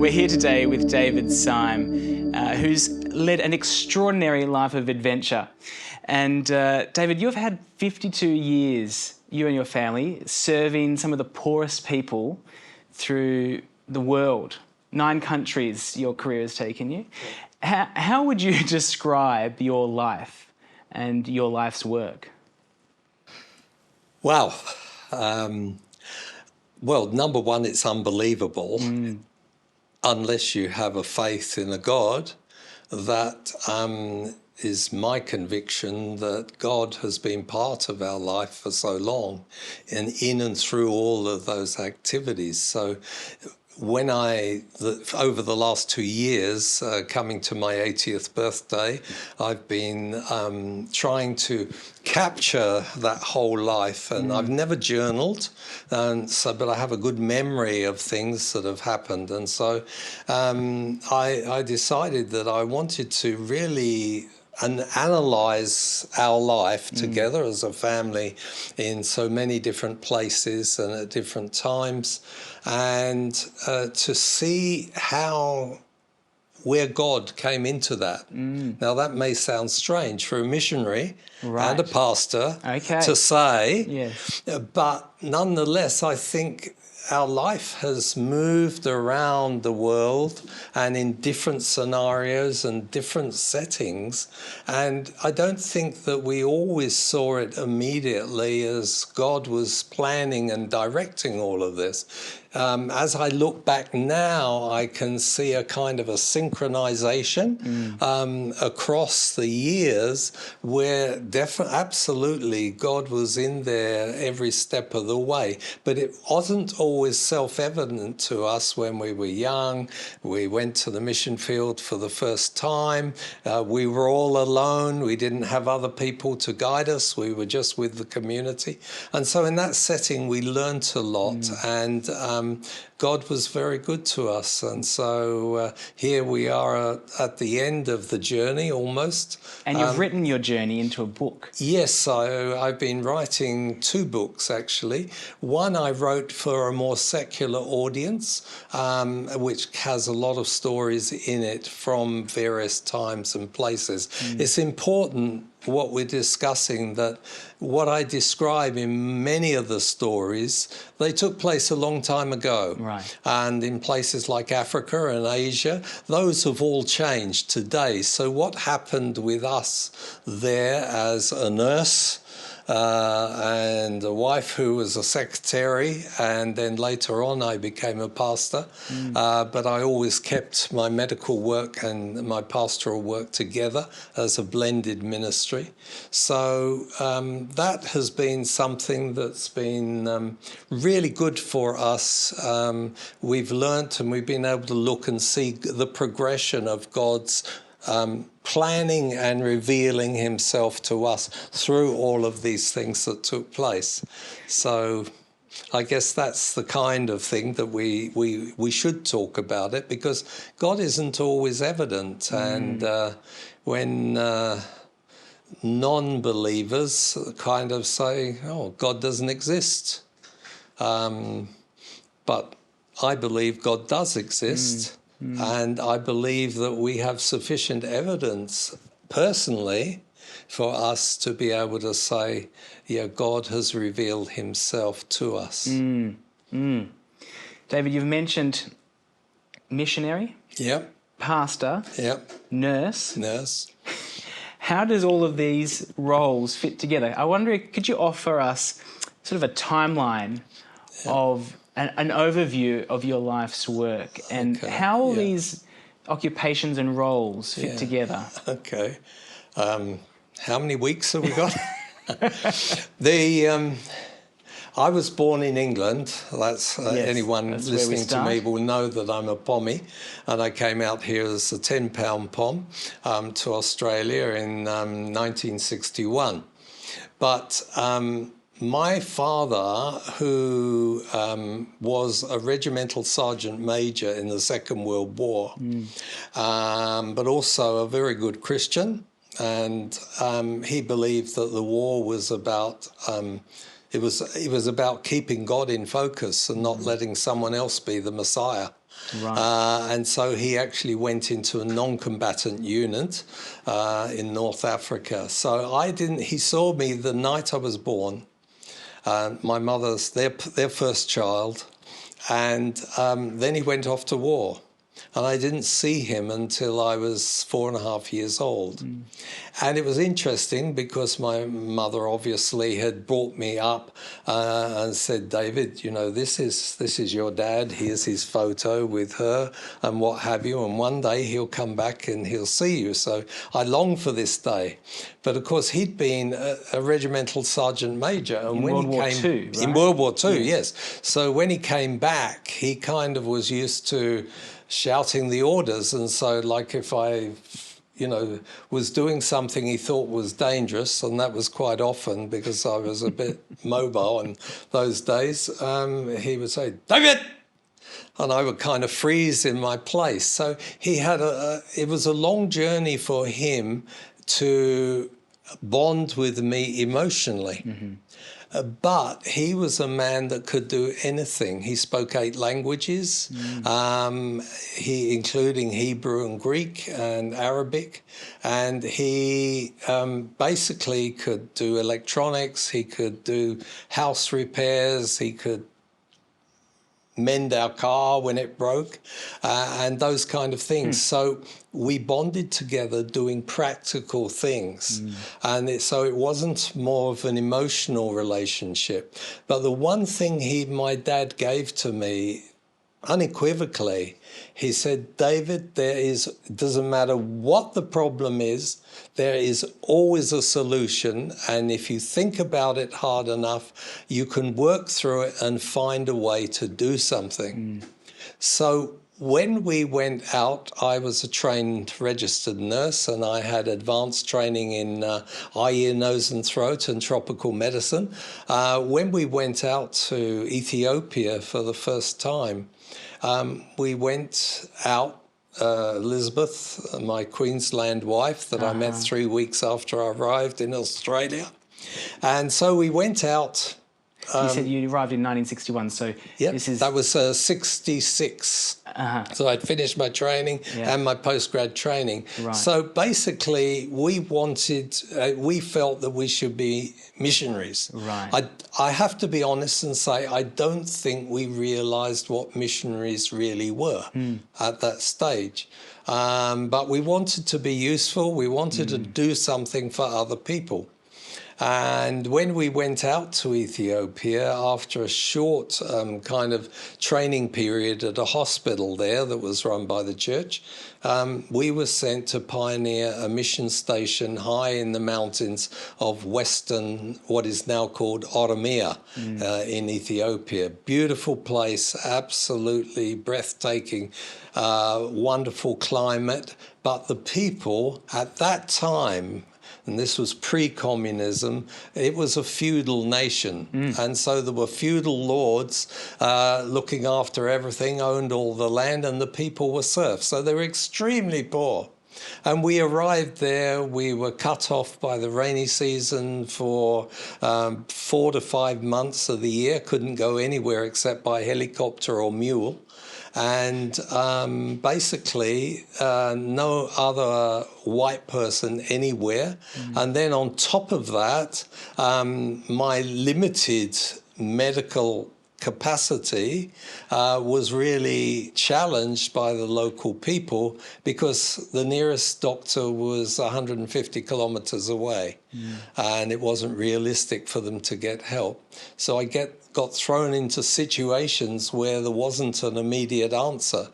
We're here today with David Syme, who's led an extraordinary life of adventure. And David, you've had 52 years, you and your family, serving some of the poorest people through the world. 9 countries your career has taken you. How would you describe your life and your life's work? Wow. Well, number one, it's unbelievable. Unless you have a faith in a God. That is my conviction, that God has been part of our life for so long and in and through all of those activities. So when over the last 2 years, coming to my 80th birthday, I've been trying to capture that whole life, and I've never journaled, but I have a good memory of things that have happened, and so I decided that I wanted to really analyze our life together as a family in so many different places and at different times, and to see where God came into that. Now that may sound strange for a missionary and a pastor to say, yes. But nonetheless, I think our life has moved around the world and in different scenarios and different settings. And I don't think that we always saw it immediately as God was planning and directing all of this. As I look back now, I can see a kind of a synchronization across the years where absolutely God was in there every step of the way. But it wasn't always self-evident to us when we were young. We went to the mission field for the first time. We were all alone. We didn't have other people to guide us. We were just with the community. And so in that setting, we learned a lot. And God was very good to us. And so here we are at the end of the journey almost. And you've written your journey into a book. Yes, I've been writing 2 books actually. One I wrote for a more secular audience, which has a lot of stories in it from various times and places. It's important what we're discussing, that what I describe in many of the stories, they took place a long time ago. Right. And in places like Africa and Asia, those have all changed today. So what happened with us there as a nurse and a wife who was a secretary, and then later on I became a pastor, but I always kept my medical work and my pastoral work together as a blended ministry. So that has been something that's been really good for us. We've learnt and we've been able to look and see the progression of God's planning and revealing himself to us through all of these things that took place. So I guess that's the kind of thing that we should talk about it, because God isn't always evident. And when non-believers kind of say, oh, God doesn't exist. But I believe God does exist. And I believe that we have sufficient evidence personally for us to be able to say, yeah, God has revealed himself to us. David, you've mentioned missionary, pastor, nurse. How does all of these roles fit together? I wonder, could you offer us sort of a timeline of an overview of your life's work and how all these occupations and roles fit together? Okay. How many weeks have we got? I was born in England. That's anyone listening to me will know that I'm a Pommy, and I came out here as a 10-pound Pom to Australia in 1961. But my father, who was a regimental sergeant major in the Second World War, but also a very good Christian, and he believed that the war was about It was about keeping God in focus and not letting someone else be the Messiah. Right. And so he actually went into a non-combatant unit in North Africa. So he saw me the night I was born, my mother's, their first child, and then he went off to war. And I didn't see him until I was 4.5 years old. And it was interesting because my mother obviously had brought me up and said, David, you know, this is your dad. Here's his photo with her and what have you. And one day he'll come back and he'll see you. So I long for this day. But of course, he'd been a regimental sergeant major. And In when World he War came II, right? in World War II, yes. So when he came back, he kind of was used to shouting the orders. And so like if I was doing something he thought was dangerous, and that was quite often because I was a bit mobile in those days, he would say, David! And I would kind of freeze in my place. So he had it was a long journey for him to bond with me emotionally. Mm-hmm. But he was a man that could do anything. He spoke 8 languages, including Hebrew and Greek and Arabic. And he basically could do electronics, he could do house repairs, he could mend our car when it broke, and those kind of things. So we bonded together doing practical things. And so it wasn't more of an emotional relationship. But the one thing my dad gave to me unequivocally, he said, David, it doesn't matter what the problem is, there is always a solution. And if you think about it hard enough, you can work through it and find a way to do something. So when we went out, I was a trained registered nurse, and I had advanced training in eye, ear, nose and throat and tropical medicine. When we went out to Ethiopia for the first time, we went out, Elizabeth, my Queensland wife that I met 3 weeks after I arrived in Australia. And so we went out. You said you arrived in 1961, so that was 66. So I'd finished my training and my postgrad training. Right. So basically, we felt that we should be missionaries. Right. I have to be honest and say I don't think we realised what missionaries really were at that stage. But we wanted to be useful. We wanted to do something for other people. And when we went out to Ethiopia, after a short kind of training period at a hospital there that was run by the church, we were sent to pioneer a mission station high in the mountains of western, what is now called Oromia in Ethiopia. Beautiful place, absolutely breathtaking, wonderful climate. But the people at that time, and this was pre-communism, it was a feudal nation. And so there were feudal lords looking after everything, owned all the land, and the people were serfs. So they were extremely poor. And we arrived there, we were cut off by the rainy season for 4 to 5 months of the year, couldn't go anywhere except by helicopter or mule. And basically no other white person anywhere. And then on top of that, my limited medical capacity was really challenged by the local people because the nearest doctor was 150 kilometers away and it wasn't realistic for them to get help. So I got thrown into situations where there wasn't an immediate answer.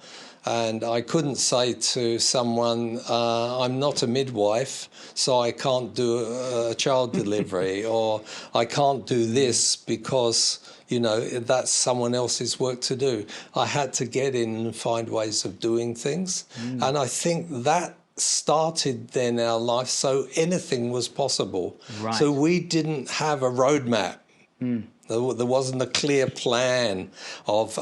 And I couldn't say to someone, I'm not a midwife, so I can't do a child delivery, or I can't do this because, that's someone else's work to do. I had to get in and find ways of doing things. And I think that started then our life, so anything was possible. Right. So we didn't have a roadmap. There wasn't a clear plan of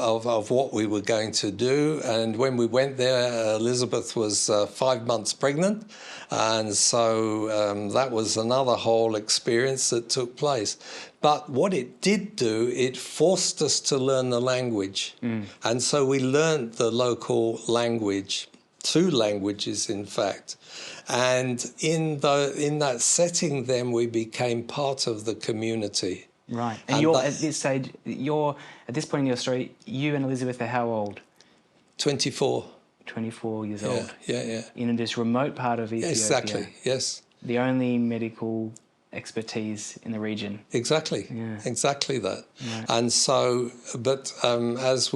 what we were going to do. And when we went there, Elizabeth was 5 months pregnant. And so that was another whole experience that took place. But what it did do, it forced us to learn the language. And so we learned the local language, 2 languages, in fact. And in that setting, then we became part of the community. Right. And you're at this stage, at this point in your story, you and Elizabeth are how old? 24. 24 years old. Yeah. In this remote part of Ethiopia. Exactly, yes. The only medical expertise in the region. Exactly, Yeah. exactly that. Right. And so, but as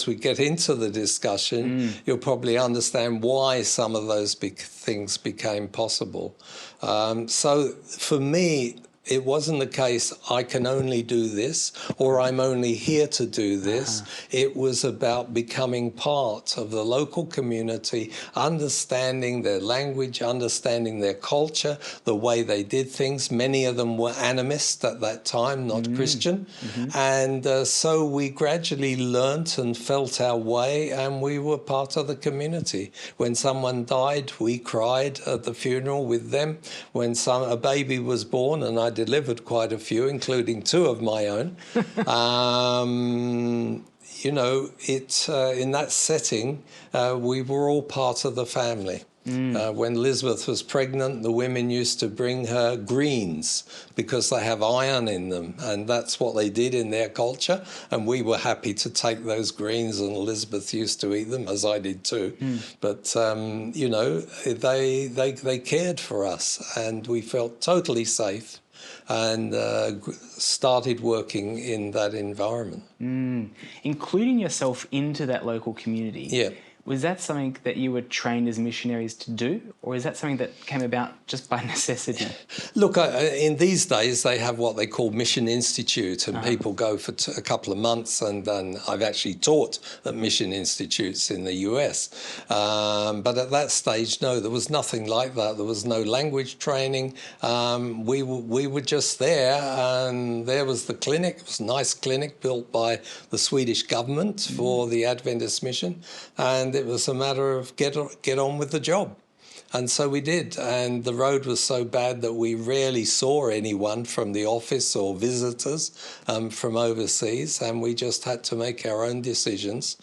we get into the discussion, you'll probably understand why some of those big things became possible. So for me, it wasn't the case, I can only do this, or I'm only here to do this. It was about becoming part of the local community, understanding their language, understanding their culture, the way they did things. Many of them were animist at that time, not Christian. And so we gradually learnt and felt our way, and we were part of the community. When someone died, we cried at the funeral with them. When a baby was born, and I delivered quite a few, including 2 of my own. You know, in that setting, we were all part of the family. When Elizabeth was pregnant, the women used to bring her greens because they have iron in them, and that's what they did in their culture. And we were happy to take those greens, and Elizabeth used to eat them, as I did too. But you know, they cared for us, and we felt totally safe, and started working in that environment. Including yourself into that local community. Yeah. Was that something that you were trained as missionaries to do, or is that something that came about just by necessity? Look, in these days, they have what they call Mission Institute, and people go for a couple of months, and I've actually taught at Mission Institutes in the US. But at that stage, no, there was nothing like that. There was no language training. We were just there, and there was the clinic. It was a nice clinic built by the Swedish government for the Adventist mission, and it was a matter of get on with the job. And so we did. And the road was so bad that we rarely saw anyone from the office or visitors from overseas. And we just had to make our own decisions,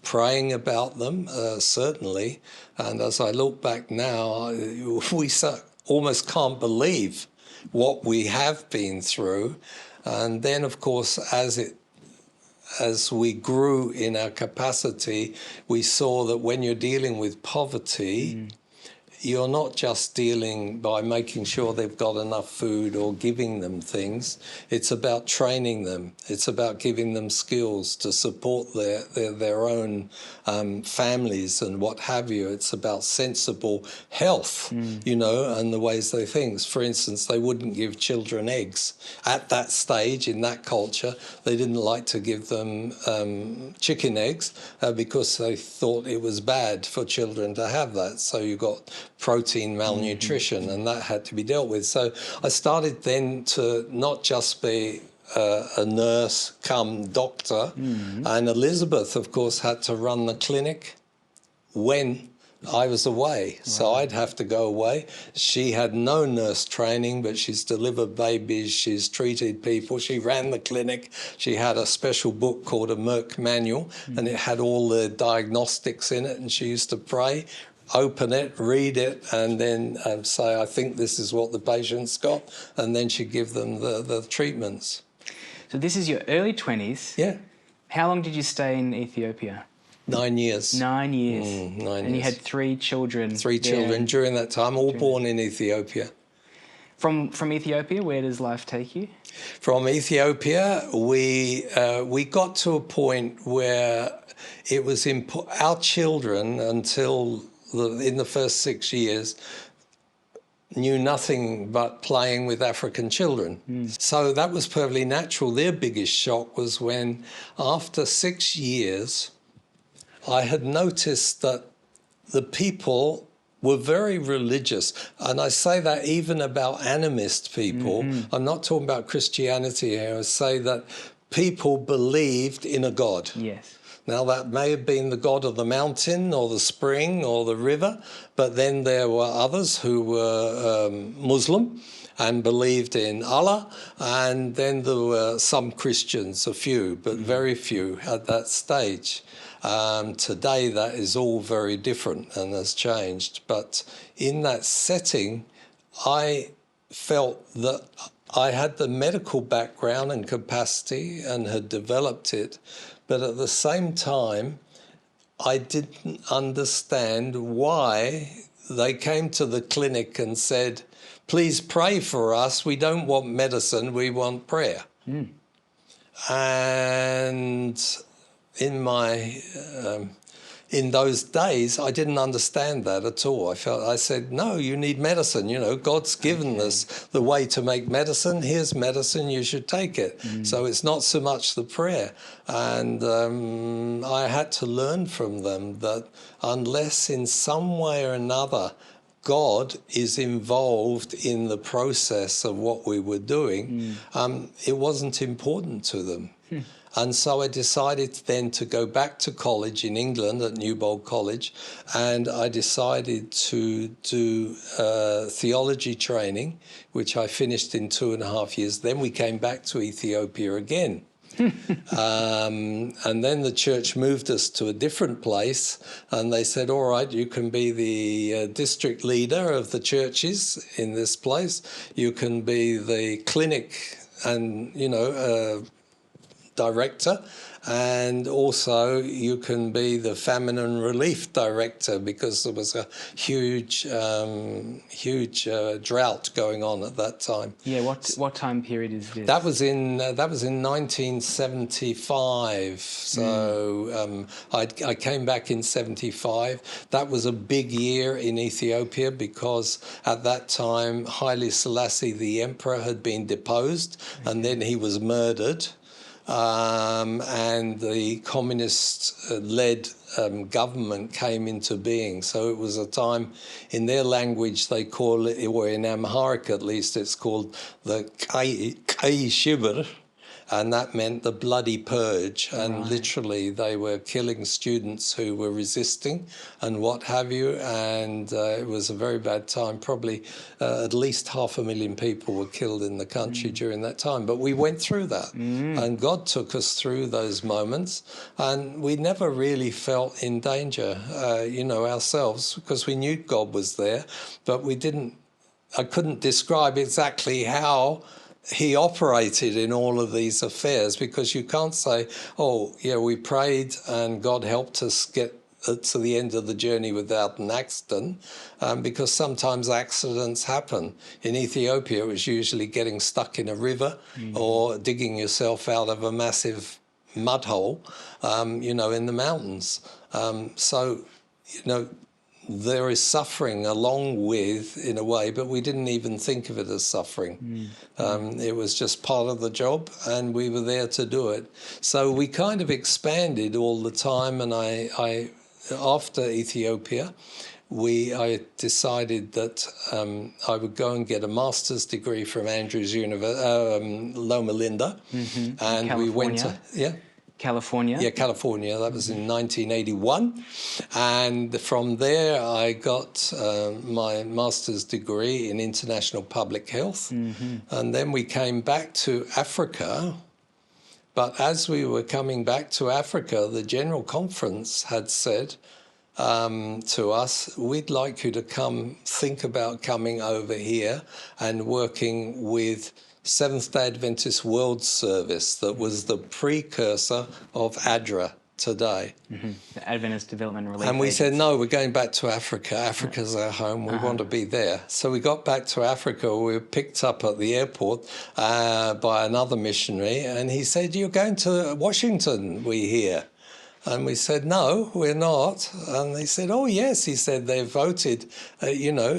praying about them, certainly. And as I look back now, we almost can't believe what we have been through. And then, of course, as we grew in our capacity, we saw that when you're dealing with poverty, you're not just dealing by making sure they've got enough food or giving them things. It's about training them. It's about giving them skills to support their own families and what have you. It's about sensible health, you know, and the ways they think. For instance, they wouldn't give children eggs. At that stage, in that culture, they didn't like to give them chicken eggs because they thought it was bad for children to have that. So you got protein malnutrition, and that had to be dealt with. So I started then to not just be a nurse come doctor, and Elizabeth, of course, had to run the clinic when I was away. So I'd have to go away. She had no nurse training, but she's delivered babies, she's treated people, she ran the clinic. She had a special book called a Merck Manual, and it had all the diagnostics in it, and she used to pray, open it, read it, and then say, I think this is what the patient's got, and then she'd give them the treatments. So this is your early 20s. Yeah. How long did you stay in Ethiopia? 9 years. 9 years. 9 years. And you had 3 children. 3 children during that time, all born in Ethiopia. From Ethiopia, where does life take you? From Ethiopia, we got to a point where it was our children, until in the first 6 years, knew nothing but playing with African children. So that was perfectly natural. Their biggest shock was when, after 6 years, I had noticed that the people were very religious. And I say that even about animist people. I'm not talking about Christianity here. I say that people believed in a God. Yes. Now, that may have been the god of the mountain or the spring or the river, but then there were others who were Muslim and believed in Allah, and then there were some Christians, a few, but very few at that stage. Today, that is all very different and has changed. But in that setting, I felt that I had the medical background and capacity and had developed it, but at the same time, I didn't understand why they came to the clinic and said, please pray for us. We don't want medicine, we want prayer. And in those days, I didn't understand that at all. I said, no, you need medicine. You know, God's given us the way to make medicine. Here's medicine, you should take it. So it's not so much the prayer. And I had to learn from them that unless in some way or another God is involved in the process of what we were doing, it wasn't important to them. And so I decided then to go back to college in England at Newbold College, and I decided to do theology training, which I finished in 2.5 years. Then we came back to Ethiopia again. And then the church moved us to a different place, and they said, all right, you can be the district leader of the churches in this place. You can be the clinic and, director, and also you can be the famine and relief director, because there was a huge drought going on at that time. Yeah, what time period is this? That was in 1975. So I came back in 75. That was a big year in Ethiopia, because at that time Haile Selassie, the emperor, had been deposed, and then he was murdered. And the communist-led government came into being. So it was a time, in their language, they call it, or in Amharic at least, it's called the Kai Shibir, and that meant the bloody purge. And literally they were killing students who were resisting and what have you. And it was a very bad time. Probably at least 500,000 people were killed in the country during that time. But we went through that. And God took us through those moments. And we never really felt in danger, ourselves, because we knew God was there. But I couldn't describe exactly how he operated in all of these affairs, because you can't say, oh, yeah, we prayed and God helped us get to the end of the journey without an accident, because sometimes accidents happen. In Ethiopia, it was usually getting stuck in a river or digging yourself out of a massive mud hole, in the mountains. There is suffering along with, in a way, but we didn't even think of it as suffering. It was just part of the job, and we were there to do it. So we kind of expanded all the time, and I after Ethiopia, I decided that I would go and get a master's degree from Andrews Loma Linda, and California. we went to California? Yeah, California. That was in 1981. And from there, I got my master's degree in international public health. And then we came back to Africa. But as we were coming back to Africa, the General Conference had said to us, we'd like you to come think about coming over here and working with Seventh-day Adventist World Service, that was the precursor of ADRA today. The Adventist Development Relief And we Agency. said, no, we're going back to Africa. Africa's our home. We want to be there. So we got back to Africa. We were picked up at the airport by another missionary, and he said, you're going to Washington, we hear. And we said, no, we're not. And he said, oh, yes. He said, they voted, your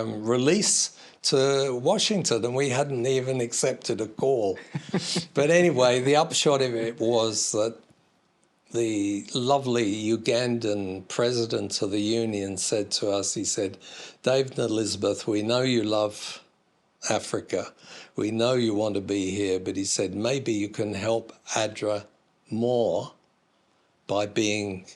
release to Washington, and we hadn't even accepted a call. But anyway, the upshot of it was that the lovely Ugandan president of the union said to us, he said, David and Elizabeth, we know you love Africa. We know you want to be here, but he said, maybe you can help ADRA more by being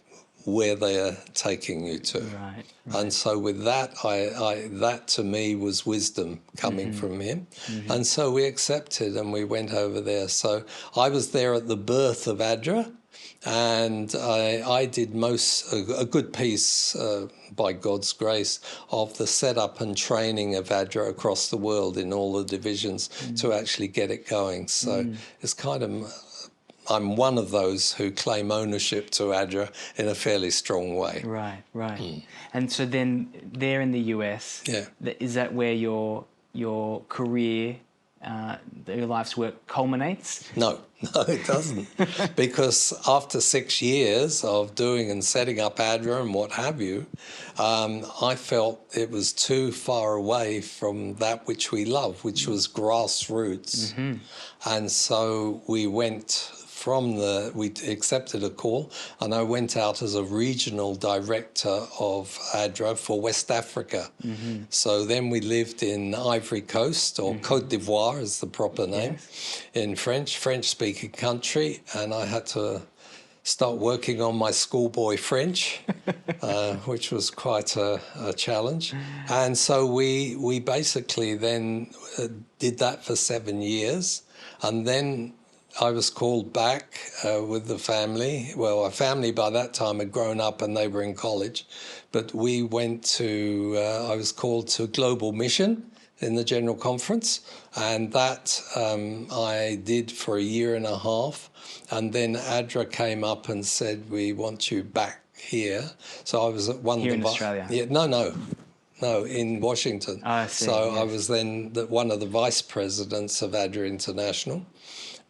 where they are taking you to. Right. And so with that, that to me was wisdom coming from him. And so we accepted and we went over there. So I was there at the birth of ADRA, and I did a good piece, by God's grace, of the setup and training of ADRA across the world in all the divisions to actually get it going. So it's kind of... I'm one of those who claim ownership to ADRA in a fairly strong way. Right, right. And so then there in the US, is that where your career, your life's work culminates? No, it doesn't. Because after 6 years of doing and setting up ADRA and what have you, I felt it was too far away from that which we love, which was grassroots. And so we went... we accepted a call, and I went out as a regional director of ADRA for West Africa. So then we lived in Ivory Coast, or Côte d'Ivoire is the proper name, in French-speaking country, and I had to start working on my schoolboy French, which was quite a challenge. And so we basically then did that for 7 years, and then I was called back with the family. Well, our family by that time had grown up and they were in college. But we went to, I was called to Global Mission in the General Conference. And that I did for a year and a half. And then ADRA came up and said, we want you back here. So I was at one... Here in Australia? Yeah, no, in Washington. Oh, I see, so I was then one of the vice presidents of ADRA International.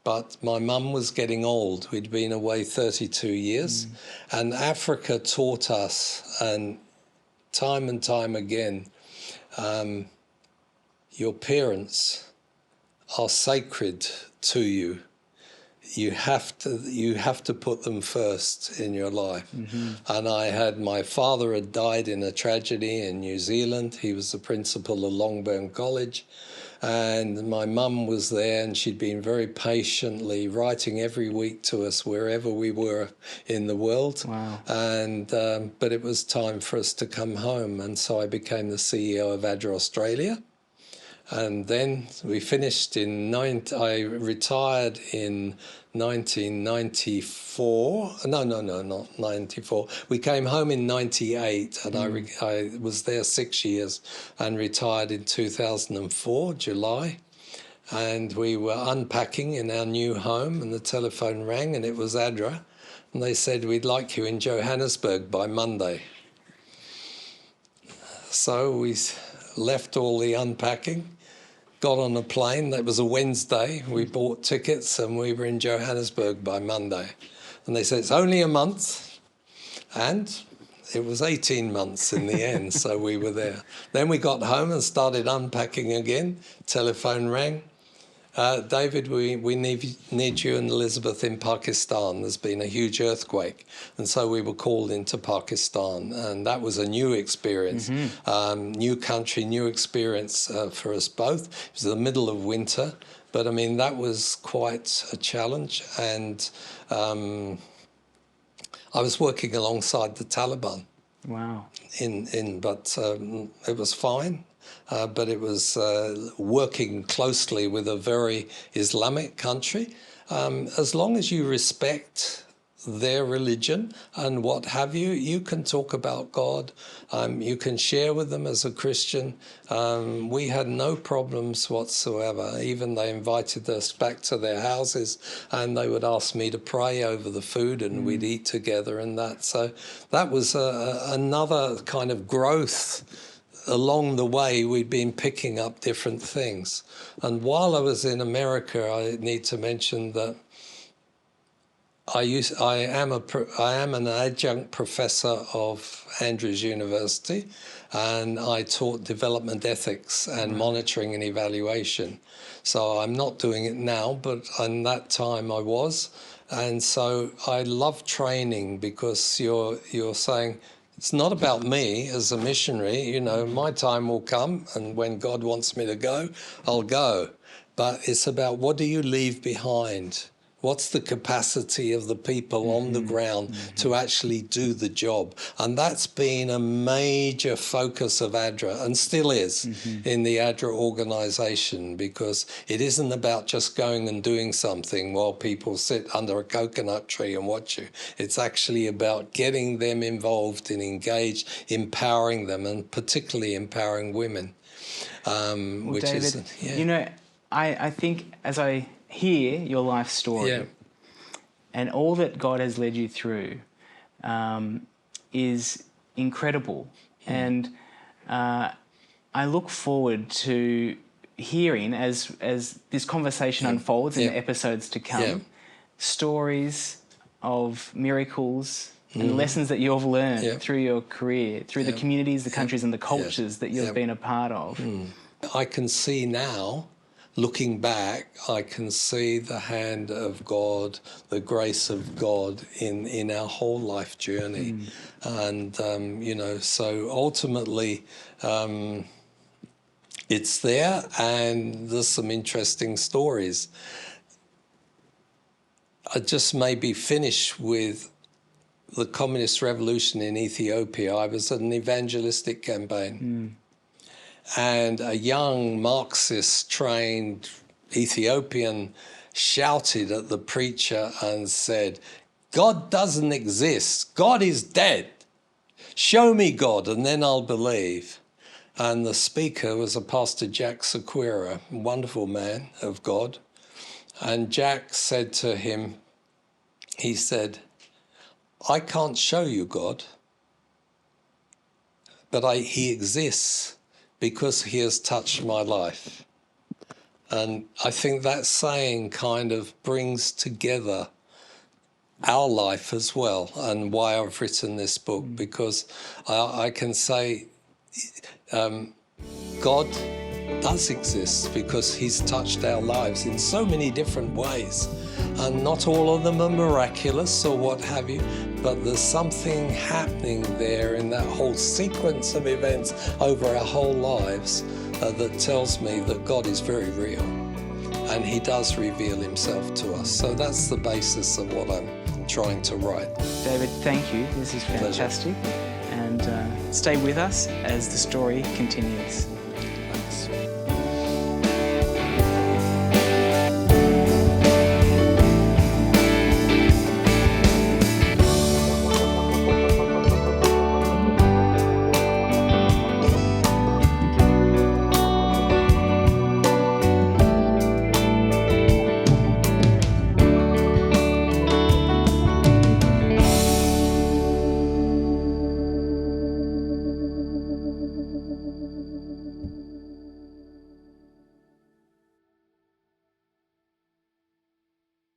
But my mum was getting old. We'd been away 32 years. And Africa taught us, and time again, your parents are sacred to you. You have to put them first in your life. And my father had died in a tragedy in New Zealand. He was the principal of Longbourn College. And my mum was there, and she'd been very patiently writing every week to us wherever we were in the world. Wow. And but it was time for us to come home, and so I became the CEO of ADRA Australia. And then we finished I retired in 1994. No, not 94. We came home in 98, and I was there 6 years and retired in 2004, July. And we were unpacking in our new home, and the telephone rang, and it was ADRA. And they said, we'd like you in Johannesburg by Monday. So we left all the unpacking, got on a plane. That was a Wednesday. We bought tickets and we were in Johannesburg by Monday. And they said, it's only a month. And it was 18 months in the end, so we were there. Then we got home and started unpacking again. Telephone rang. David, we need you and Elizabeth in Pakistan. There's been a huge earthquake. And so we were called into Pakistan. And that was a new experience, new country, new experience for us both. It was the middle of winter. But, I mean, that was quite a challenge. And I was working alongside the Taliban. Wow. But it was fine. But it was working closely with a very Islamic country. As long as you respect their religion and what have you, you can talk about God. You can share with them as a Christian. We had no problems whatsoever. Even they invited us back to their houses, and they would ask me to pray over the food, and we'd eat together and that. So that was another kind of growth. Along the way, we'd been picking up different things. And while I was in America, I need to mention that I am an adjunct professor of Andrews University, and I taught development ethics and monitoring and evaluation. So I'm not doing it now, but in that time I was. And so I love training, because you're saying, it's not about me as a missionary. You know, my time will come, and when God wants me to go, I'll go. But it's about, what do you leave behind? What's the capacity of the people on the ground to actually do the job? And that's been a major focus of ADRA, and still is in the ADRA organisation, because it isn't about just going and doing something while people sit under a coconut tree and watch you. It's actually about getting them involved and engaged, empowering them, and particularly empowering women. Which David, is, you know, I think as I hear your life story and all that God has led you through is incredible. And I look forward to hearing, as this conversation unfolds in the episodes to come, stories of miracles and lessons that you've learned through your career, through the communities, the countries and the cultures that you've been a part of. I can see now, looking back, I can see the hand of God, the grace of God in our whole life journey. And, you know, so ultimately it's there, and there's some interesting stories. I just maybe finish with the communist revolution in Ethiopia. I was at an evangelistic campaign. And a young Marxist-trained Ethiopian shouted at the preacher and said, "God doesn't exist. God is dead. Show me God, and then I'll believe." And the speaker was a Pastor Jack Sequeira, a wonderful man of God. And Jack said to him, he said, "I can't show you God, but he exists, because he has touched my life." And I think that saying kind of brings together our life as well, and why I've written this book, because I can say God does exist, because he's touched our lives in so many different ways. And not all of them are miraculous or what have you, but there's something happening there in that whole sequence of events over our whole lives that tells me that God is very real, and he does reveal himself to us. So that's the basis of what I'm trying to write. David, thank you. This is fantastic. Pleasure. And stay with us as the story continues.